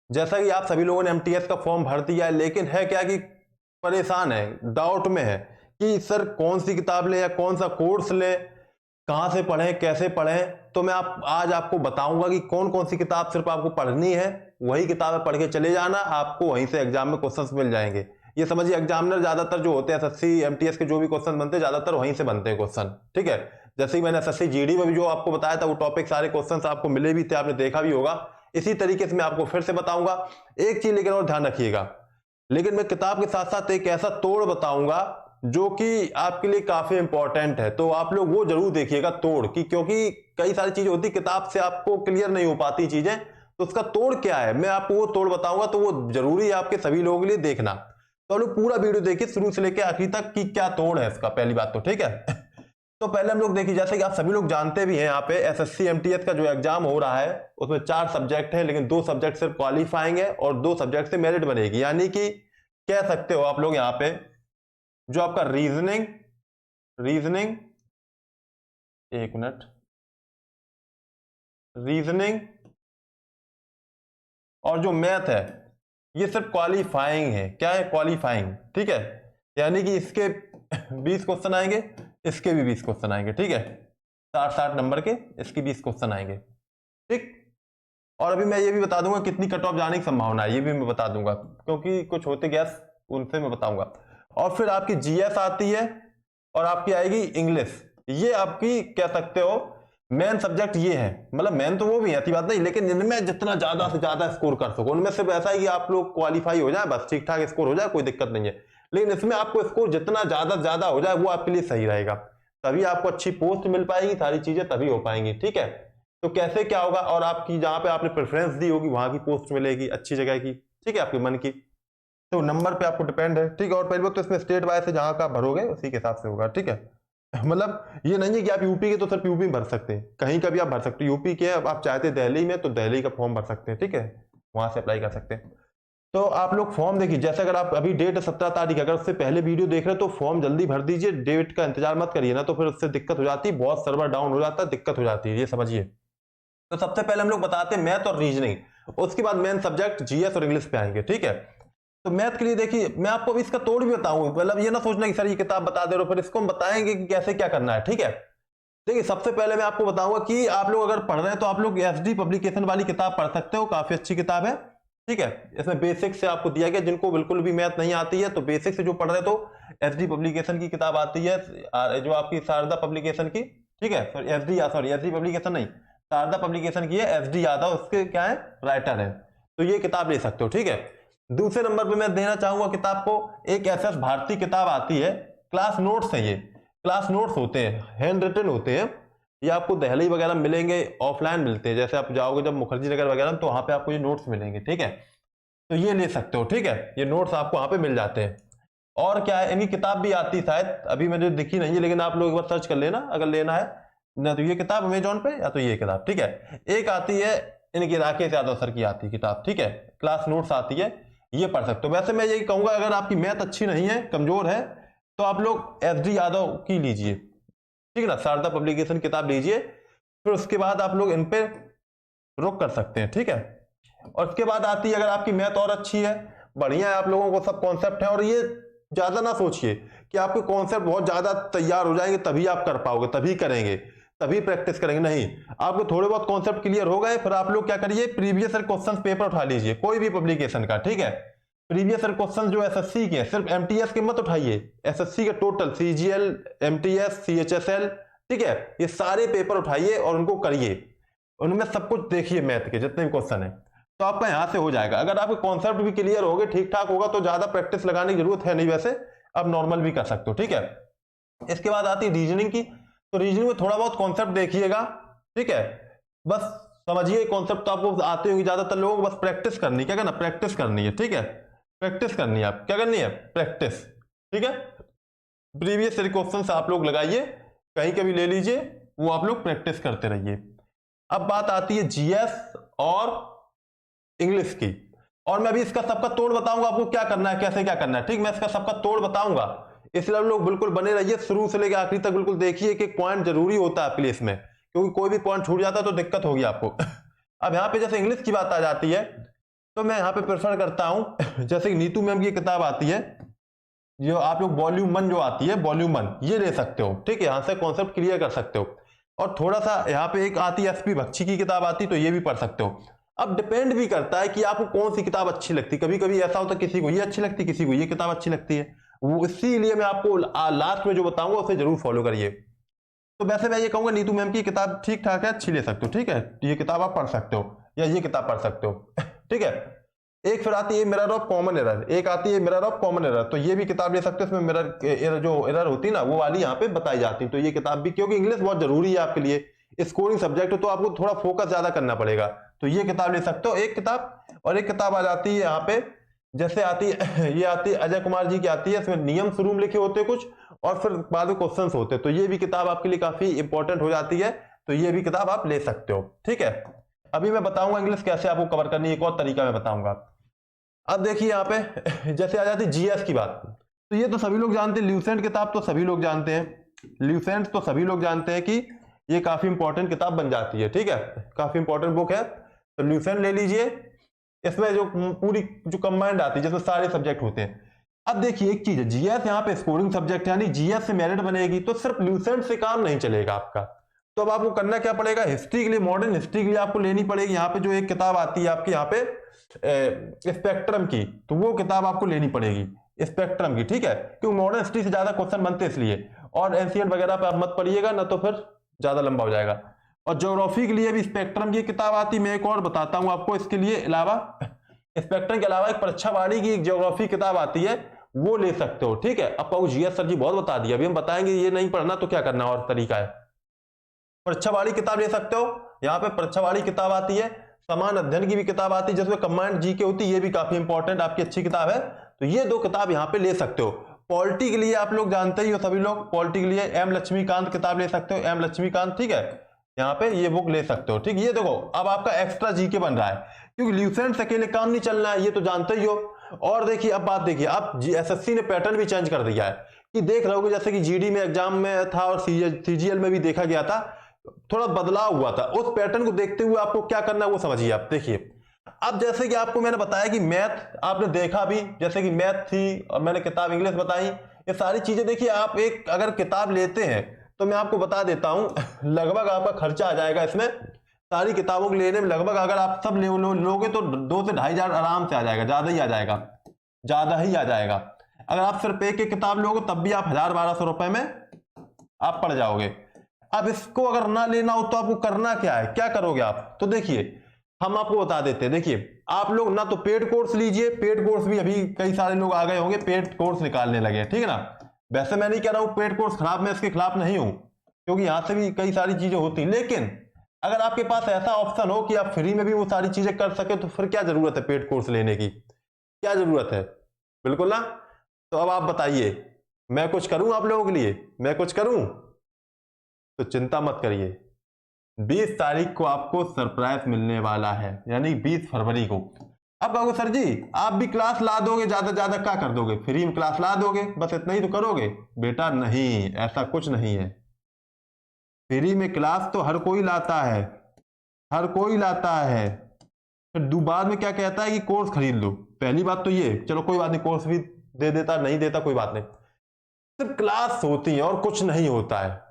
जैसा कि आप सभी लोगों ने एमटीएस का फॉर्म भर दिया है, लेकिन है क्या कि परेशान है, डाउट में है कि सर कौन सी किताब ले या कौन सा कोर्स ले, कहां से पढ़ें, कैसे पढ़ें। तो मैं आज आपको बताऊंगा कि कौन कौन सी किताब सिर्फ आपको पढ़नी है, वही किताबें पढ़ के चले जाना, आपको वहीं से एग्जाम में क्वेश्चंस मिल जाएंगे। ये समझिए एग्जामिनर ज्यादातर जो होते हैं एसएससी एमटीएस के जो भी क्वेश्चन बनते हैं ज्यादातर वहीं से बनते हैं क्वेश्चन, ठीक है। जैसे ही मैंने एसएससी जीडी में भी जो आपको बताया था वो टॉपिक सारे क्वेश्चन आपको मिले भी थे, आपने देखा भी होगा। इसी तरीके से मैं आपको फिर से बताऊंगा। एक चीज लेकिन और ध्यान रखिएगा, लेकिन मैं किताब के साथ साथ एक ऐसा तोड़ बताऊंगा जो कि आपके लिए काफी इंपॉर्टेंट है, तो आप लोग वो जरूर देखिएगा तोड़ की, क्योंकि कई सारी चीजें होती किताब से आपको क्लियर नहीं हो पाती चीजें, तो उसका तोड़ क्या है मैं आपको वो तोड़ बताऊंगा, तो वो जरूरी है आपके सभी लोगों के लिए देखना। तो आप लोग पूरा वीडियो देखिए शुरू से लेकर आखिरी तक कि क्या तोड़ है इसका, पहली बात तो ठीक है। तो पहले हम लोग देखिए, जैसे कि आप सभी लोग जानते भी हैं, यहाँ पे एसएससी एमटीएस का जो एग्जाम हो रहा है उसमें 4 सब्जेक्ट है, लेकिन 2 सब्जेक्ट सिर्फ क्वालिफाइंग है और 2 सब्जेक्ट से मेरिट बनेगी। यानी कि कह सकते हो आप लोग यहाँ पे जो आपका रीजनिंग रीजनिंग एक मिनट, रीजनिंग और जो मैथ है ये सिर्फ क्वालिफाइंग है। क्या है? क्वालिफाइंग, ठीक है। यानी कि इसके 20 क्वेश्चन आएंगे, इसके भी 20 क्वेश्चन आएंगे, ठीक है। 60-60 नंबर के इसके 20 क्वेश्चन आएंगे, ठीक। और अभी मैं ये भी बता दूंगा कितनी कट ऑफ जाने की संभावना है, ये भी मैं बता दूंगा, क्योंकि कुछ होते गैस उनसे मैं बताऊंगा। और फिर आपकी जीएस आती है और आपकी आएगी इंग्लिश। ये आपकी कह सकते हो मेन सब्जेक्ट ये है, मतलब मेन तो वो भी है, ऐसी बात नहीं, लेकिन इनमें जितना ज्यादा से ज्यादा स्कोर कर सको, उनमें सिर्फ ऐसा है कि आप लोग क्वालिफाई हो जाए, बस ठीक ठाक स्कोर हो जाए, कोई दिक्कत नहीं है। लेकिन इसमें आपको स्कोर जितना ज्यादा से ज्यादा हो जाए वो आपके लिए सही रहेगा, तभी आपको अच्छी पोस्ट मिल पाएगी, सारी चीजें तभी हो पाएंगी, ठीक है। तो कैसे क्या होगा, और आपकी जहां पे आपने प्रेफरेंस दी होगी वहां की पोस्ट मिलेगी अच्छी जगह की, ठीक है, आपके मन की। तो नंबर पे आपको डिपेंड है, ठीक है। और पहले बात तो इसमें स्टेट वाइज से जहां का आप भरोगे उसी के हिसाब से होगा, ठीक है। मतलब ये नहीं है कि आप यूपी के तो सिर्फ यूपी में भर सकते हैं, कहीं का भी आप भर सकते हैं। यूपी के अब आप चाहते दिल्ली में तो दिल्ली का फॉर्म भर सकते हैं, ठीक है, वहां से अप्लाई कर सकते हैं। तो आप लोग फॉर्म देखिए, जैसे अगर आप अभी डेट 17 तारीख, अगर उससे पहले वीडियो देख रहे हो तो फॉर्म जल्दी भर दीजिए, डेट का इंतजार मत करिए ना, तो फिर उससे दिक्कत हो जाती है, बहुत सर्वर डाउन हो जाता है, दिक्कत हो जाती है, ये समझिए। तो सबसे पहले हम लोग बताते हैं मैथ और रीजनिंग, उसके बाद मेन सब्जेक्ट जीएस और इंग्लिश पे आएंगे, ठीक है। तो मैथ के लिए देखिए मैं आपको अभी इसका तोड़ भी बताऊं, मतलब ये ना सोचना कि सर ये किताब बता दे रहे हो, फिर इसको हम बताएंगे कि कैसे क्या करना है, ठीक है। देखिए सबसे पहले मैं आपको बताऊंगा कि आप लोग अगर पढ़ रहे हैं तो आप लोग एसडी पब्लिकेशन वाली किताब पढ़ सकते हो, काफी अच्छी किताब है, ठीक है। इसमें बेसिक से आपको दिया गया, जिनको बिल्कुल भी मैथ नहीं आती है तो बेसिक से जो पढ़ रहे हैं तो एसडी पब्लिकेशन की किताब आती है, जो आपकी शारदा पब्लिकेशन की, ठीक है। सॉरी एसडी पब्लिकेशन नहीं, शारदा पब्लिकेशन की है, एसडी यादव उसके क्या है, राइटर है, तो ये किताब ले सकते हो, ठीक है। दूसरे नंबर पे मैं देना चाहूंगा किताब को, एक एसएस भारती किताब आती है, क्लास नोट्स है, ये क्लास नोट्स होते हैं, हैंड रिटन होते हैं, ये आपको दिल्ली वगैरह मिलेंगे, ऑफलाइन मिलते हैं, जैसे आप जाओगे जब मुखर्जी नगर वगैरह तो वहां पे आपको ये नोट्स मिलेंगे, ठीक है। तो ये ले सकते हो, ठीक है, ये नोट्स आपको वहां पे मिल जाते हैं। और क्या है, इनकी किताब भी आती है शायद, अभी मुझे दिखी नहीं है, लेकिन आप लोग एक बार सर्च कर लेना अगर लेना है ना, तो ये किताब अमेजोन पे या तो ये किताब, ठीक है। एक आती है इनकी राकेश यादव सर की आती है किताब, ठीक है, क्लास नोट्स आती है, ये पढ़ सकते हो। वैसे मैं यही कहूंगा अगर आपकी मैथ अच्छी नहीं है, कमजोर है, तो आप लोग एसडी यादव की लीजिए, ठीक है ना, शारदा पब्लिकेशन किताब लीजिए, फिर उसके बाद आप लोग इन पे रुक कर सकते हैं, ठीक है। और उसके बाद आती है, अगर आपकी मैथ और अच्छी है, बढ़िया है, आप लोगों को सब कॉन्सेप्ट है, और ये ज्यादा ना सोचिए कि आपके कॉन्सेप्ट बहुत ज्यादा तैयार हो जाएंगे तभी आप कर पाओगे, तभी करेंगे, तभी प्रैक्टिस करेंगे, नहीं। आपको थोड़े बहुत कॉन्सेप्ट क्लियर हो गए, फिर आप लोग क्या करिए, प्रीवियस ईयर क्वेश्चन पेपर उठा लीजिए कोई भी पब्लिकेशन का, ठीक है। प्रीवियस ईयर क्वेश्चन जो एसएससी के, सिर्फ एमटीएस के मत उठाइए, एसएससी के टोटल सीजीएल, एमटीएस, सीएचएसएल, ठीक है, ये सारे पेपर उठाइए और उनको करिए, उनमें सब कुछ देखिए, मैथ के जितने भी क्वेश्चन है, तो आपका यहां से हो जाएगा। अगर आपके कॉन्सेप्ट भी क्लियर हो गए, ठीक ठाक होगा, तो ज्यादा प्रैक्टिस लगाने की जरूरत है नहीं, वैसे आप नॉर्मल भी कर सकते हो, ठीक है। इसके बाद आती है रीजनिंग की, तो रीजनिंग में थोड़ा बहुत कॉन्सेप्ट देखिएगा, ठीक है, बस समझिए कॉन्सेप्ट तो आपको आते होंगे, ज्यादातर लोगों को बस प्रैक्टिस करनी, क्या करना, प्रैक्टिस करनी है, ठीक है, प्रैक्टिस करनी है, आप क्या करनी है, प्रैक्टिस, ठीक है। प्रीवियस क्वेश्चन आप लोग लगाइए, कहीं का भी ले लीजिए, वो आप लोग प्रैक्टिस करते रहिए। अब बात आती है जीएस और इंग्लिश की, और मैं अभी इसका सबका तोड़ बताऊंगा आपको क्या करना है, कैसे क्या करना है, ठीक, मैं इसका सबका तोड़ बताऊंगा, इसलिए आप लोग बिल्कुल बने रहिए, शुरू से लेकर आखिरी तक बिल्कुल देखिए कि पॉइंट जरूरी होता है आपके लिए इसमें, क्योंकि कोई भी पॉइंट छूट जाता है तो दिक्कत होगी आपको। अब यहां पे जैसे इंग्लिश की बात आ जाती है, तो मैं यहाँ पे प्रेफर करता हूं जैसे कि नीतू मैम की किताब आती है, जो आप लोग वॉल्यूम 1 जो आती है वॉल्यूम 1, ये ले सकते हो, ठीक है, यहाँ से कॉन्सेप्ट क्लियर कर सकते हो। और थोड़ा सा यहाँ पे एक आती है एसपी बख्शी की किताब आती, तो ये भी पढ़ सकते हो। अब डिपेंड भी करता है कि आपको कौन सी किताब अच्छी लगती। कभी कभी ऐसा होता है किसी को ये अच्छी लगती, किसी को ये किताब अच्छी लगती है, वो इसीलिए मैं आपको लास्ट में जो बताऊंगा उसे जरूर फॉलो करिए। तो वैसे मैं ये कहूंगा नीतू मैम की किताब ठीक ठाक है, अच्छी ले सकते हो, ठीक है, ये किताब आप पढ़ सकते हो या ये किताब पढ़ सकते हो ठीक है। एक फिर आती है मिरर ऑफ कॉमन एरर, एक आती है मिरर ऑफ कॉमन एरर, तो ये भी किताब ले सकते हो। इसमें मिरर एरर जो एरर होती है ना वो वाली यहाँ पे बताई जाती है, तो ये किताब भी, क्योंकि इंग्लिश बहुत जरूरी है आपके लिए, स्कोरिंग सब्जेक्ट है, तो आपको थोड़ा फोकस ज्यादा करना पड़ेगा, तो ये किताब ले सकते हो एक किताब। और एक किताब आ जाती है यहाँ पे, जैसे आती है ये आती है अजय कुमार जी की आती है, इसमें नियम शुरू में लिखे होते हैं कुछ और फिर बाद में क्वेश्चंस होते हैं, तो ये भी किताब आपके लिए काफी इंपॉर्टेंट हो जाती है, तो ये भी किताब आप ले सकते हो, ठीक है। अभी मैं बताऊंगा इंग्लिश कैसे आपको कवर करनी है, एक और तरीका मैं बताऊंगा। अब देखिए यहाँ पे जैसे आ जाती है जीएस की बात, तो ये तो सभी लोग जानते हैं, ल्यूसेंट किताब तो सभी लोग जानते हैं, ल्यूसेंट तो सभी लोग जानते हैं कि ये काफी इंपॉर्टेंट किताब बन जाती है, ठीक है, काफी इंपॉर्टेंट बुक है, तो ल्यूसेंट ले लीजिए। इसमें जो पूरी जो कंबाइंड आती है जिसमें सारे सब्जेक्ट होते हैं। अब देखिए एक चीज है, जीएस यहाँ पे स्कोरिंग सब्जेक्ट, यानी जीएस से मेरिट बनेगी, तो सिर्फ ल्यूसेंट से काम नहीं चलेगा आपका, तो अब आपको करना क्या पड़ेगा, हिस्ट्री के लिए, मॉडर्न हिस्ट्री के लिए आपको लेनी पड़ेगी। यहाँ पे जो एक किताब आती है आपकी यहाँ पे स्पेक्ट्रम की, तो वो किताब आपको लेनी पड़ेगी स्पेक्ट्रम की, ठीक है, क्योंकि मॉडर्न हिस्ट्री से ज्यादा क्वेश्चन बनते इसलिए, और एंशिएंट वगैरह पे आप मत पढ़िएगा ना, तो फिर ज्यादा लंबा हो जाएगा। और ज्योग्राफी के लिए भी स्पेक्ट्रम की किताब आती है, मैं एक और बताता हूं आपको इसके लिए अलावा, स्पेक्ट्रम के अलावा एक परीक्षावाड़ी की एक ज्योग्राफी किताब आती है, वो ले सकते हो, ठीक है। अब कहूँ जीएस सर जी बहुत बता दिया, अभी हम बताएंगे, ये नहीं पढ़ना तो क्या करना और तरीका है। परीक्षावाड़ी किताब ले सकते हो, यहाँ पे परीक्षावाड़ी किताब आती है, समान अध्ययन की भी किताब आती है जिसमें कंबाइंड जीके होती है, ये भी काफी इंपॉर्टेंट आपकी अच्छी किताब है, तो ये दो किताब यहाँ पे ले सकते हो। पॉलिटी के लिए आप लोग जानते ही हो सभी लोग, पॉलिटी के लिए एम लक्ष्मीकांत किताब ले सकते हो, एम लक्ष्मीकांत, ठीक है, यहाँ पे ये बुक ले सकते हो, ठीक। ये देखो अब आपका एक्स्ट्रा जीके बन रहा है, क्योंकि ल्यूसेंट से अकेले काम नहीं चलना है, ये तो जानते ही हो। और देखिए अब बात देखिए, अब एसएससी ने पैटर्न भी चेंज कर दिया है, कि देख रहे हो जैसे कि जीडी में एग्जाम में था और सीजीएल में भी देखा गया था, थोड़ा बदलाव हुआ था, उस पैटर्न को देखते हुए आपको क्या करना है वो समझिए आप। देखिए अब जैसे कि आपको मैंने बताया कि मैथ आपने देखा भी, जैसे कि मैथ थी और मैंने किताब इंग्लिश बताई, ये सारी चीजें देखिए, आप एक अगर किताब लेते हैं तो मैं आपको बता देता हूं लगभग आपका खर्चा आ जाएगा इसमें, सारी किताबों को लेने में लगभग अगर आप सब लोगे तो 2 से 2.5 हजार आराम से आ जाएगा, ज्यादा ही आ जाएगा, ज्यादा ही आ जाएगा। अगर आप सिर्फ एक एक किताब लोगे तब भी आप 1000-1200 रुपए में आप पढ़ जाओगे। अब इसको अगर ना लेना हो तो आपको करना क्या है, क्या करोगे आप, तो देखिए हम आपको बता देते हैं। देखिए आप लोग ना तो पेड कोर्स लीजिए, पेड कोर्स भी अभी कई सारे लोग आ गए होंगे, पेड कोर्स निकालने लगे, ठीक है ना। वैसे मैं नहीं कह रहा हूं पेड कोर्स खराब, मैं इसके खिलाफ नहीं हूं, क्योंकि यहां से भी कई सारी चीजें होती हैं, लेकिन अगर आपके पास ऐसा ऑप्शन हो कि आप फ्री में भी वो सारी चीजें कर सके, तो फिर क्या जरूरत है पेड कोर्स लेने की, क्या जरूरत है, बिल्कुल ना। तो अब आप बताइए, मैं कुछ करूं आप लोगों के लिए, मैं कुछ करूं, तो चिंता मत करिए, 20 तारीख को आपको सरप्राइज मिलने वाला है, यानी 20 फरवरी को। अब कहोगे सर जी आप भी क्लास ला दोगे, ज्यादा ज्यादा क्या कर दोगे, फ्री में क्लास ला दोगे, बस इतना ही तो करोगे, बेटा नहीं, ऐसा कुछ नहीं है। फ्री में क्लास तो हर कोई लाता है, हर कोई लाता है, फिर बाद में क्या कहता है कि कोर्स खरीद लो। पहली बात तो ये, चलो कोई बात नहीं, कोर्स भी दे देता, नहीं देता कोई बात नहीं, सिर्फ क्लास होती है और कुछ नहीं होता है।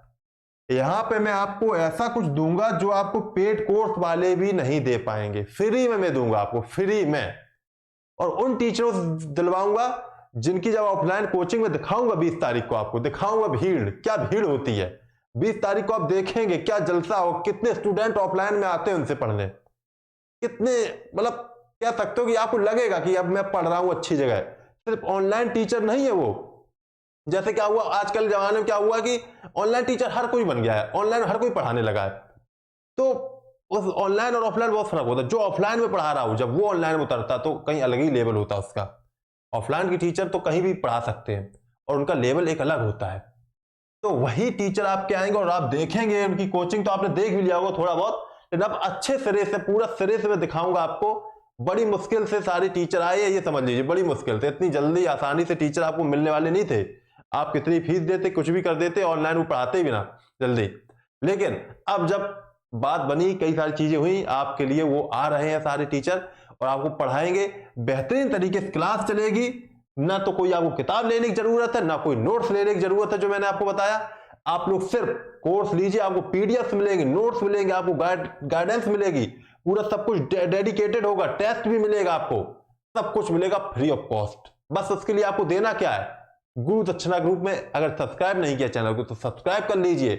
यहां पे मैं आपको ऐसा कुछ दूंगा जो आपको पेड कोर्स वाले भी नहीं दे पाएंगे, फ्री में मैं दूंगा आपको, फ्री में। और उन टीचरों से दिलवाऊंगा जिनकी जब ऑफलाइन कोचिंग में दिखाऊंगा 20 तारीख को, आपको दिखाऊंगा भीड़, क्या भीड़ होती है 20 तारीख को, आप देखेंगे क्या जलसा हो, कितने स्टूडेंट ऑफलाइन में आते हैं उनसे पढ़ने, कितने, मतलब कह सकते हो कि आपको लगेगा कि अब मैं पढ़ रहा हूं अच्छी जगह। सिर्फ ऑनलाइन टीचर नहीं है वो, जैसे क्या हुआ आजकल जमाने में, क्या हुआ कि ऑनलाइन टीचर हर कोई बन गया है, ऑनलाइन हर कोई पढ़ाने लगा है, तो उस ऑनलाइन और ऑफलाइन बहुत फर्क होता है। जो ऑफलाइन में पढ़ा रहा हूं जब वो ऑनलाइन में उतरता तो कहीं अलग ही लेवल होता उसका। ऑफलाइन की टीचर तो कहीं भी पढ़ा सकते हैं और उनका लेवल एक अलग होता है, तो वही टीचर आपके आएंगे और आप देखेंगे उनकी कोचिंग तो आपने देख भी लिया होगा थोड़ा बहुत, लेकिन अब अच्छे सिरे से, पूरा सिरे से मैं दिखाऊंगा आपको। बड़ी मुश्किल से सारे टीचर आए हैं, ये समझ लीजिए, बड़ी मुश्किल से, इतनी जल्दी आसानी से टीचर आपको मिलने वाले नहीं थे। आप कितनी फीस देते, कुछ भी कर देते, ऑनलाइन वो पढ़ाते भी ना जल्दी, लेकिन अब जब बात बनी, कई सारी चीजें हुई, आपके लिए वो आ रहे हैं सारे टीचर, और आपको पढ़ाएंगे बेहतरीन तरीके से, क्लास चलेगी, ना तो कोई आपको किताब लेने की जरूरत है, ना कोई नोट्स लेने की जरूरत है। जो मैंने आपको बताया, आप लोग सिर्फ कोर्स लीजिए, आपको पीडीएफ मिलेंगे, नोट्स मिलेंगे, आपको गाइडेंस मिलेगी, पूरा सब कुछ डेडिकेटेड होगा, टेस्ट भी मिलेगा, आपको सब कुछ मिलेगा फ्री ऑफ कॉस्ट। बस उसके लिए आपको देना क्या है, गुरु दक्षिणा ग्रुप में अगर सब्सक्राइब नहीं किया चैनल को तो सब्सक्राइब कर लीजिए,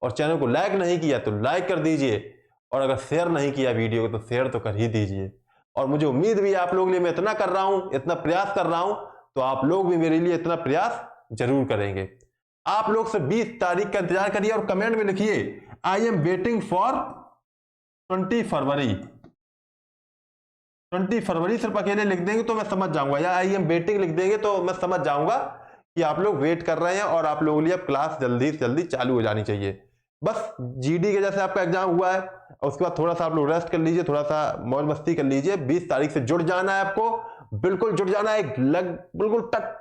और चैनल को लाइक नहीं किया तो लाइक कर दीजिए, और अगर शेयर नहीं किया वीडियो को तो शेयर तो कर ही दीजिए। और मुझे उम्मीद भी है आप लोगों के लिए मैं इतना कर रहा हूं, इतना प्रयास कर रहा हूं, तो आप लोग भी मेरे लिए इतना प्रयास जरूर करेंगे। आप लोग से 20 तारीख का इंतजार करिए और कमेंट में लिखिए आई एम वेटिंग फॉर 20 फरवरी। 20 फरवरी सिर्फ अकेले लिख देंगे तो मैं समझ जाऊंगा, या आई एम वेटिंग लिख देंगे तो मैं समझ जाऊंगा कि आप लोग वेट कर रहे हैं और आप लोगों के लिए अब क्लास जल्दी से जल्दी चालू हो जानी चाहिए। बस जीडी के जैसे आपका एग्जाम हुआ है, और उसके बाद थोड़ा सा आप लोग रेस्ट कर लीजिए, थोड़ा सा मौज मस्ती कर लीजिए। 20 तारीख से जुड़ जाना है, आपको बिल्कुल जुड़ जाना है, बिल्कुल टक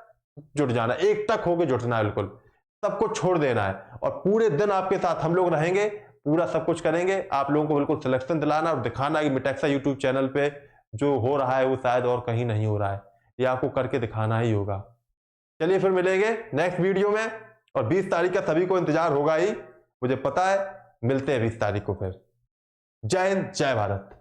जुड़ जाना है, एक टक होके जुड़ना है, बिल्कुल सबको छोड़ देना है, और पूरे दिन आपके साथ हम लोग रहेंगे, पूरा सब कुछ करेंगे। आप लोगों को बिल्कुल सिलेक्शन दिलाना और दिखाना कि मिटेक्सा यूट्यूब चैनल पे जो हो रहा है वो शायद और कहीं नहीं हो रहा है, ये आपको करके दिखाना ही होगा। चलिए फिर मिलेंगे नेक्स्ट वीडियो में, और 20 तारीख का सभी को इंतजार होगा ही, मुझे पता है। मिलते हैं 20 तारीख को फिर। जय हिंद, जय भारत।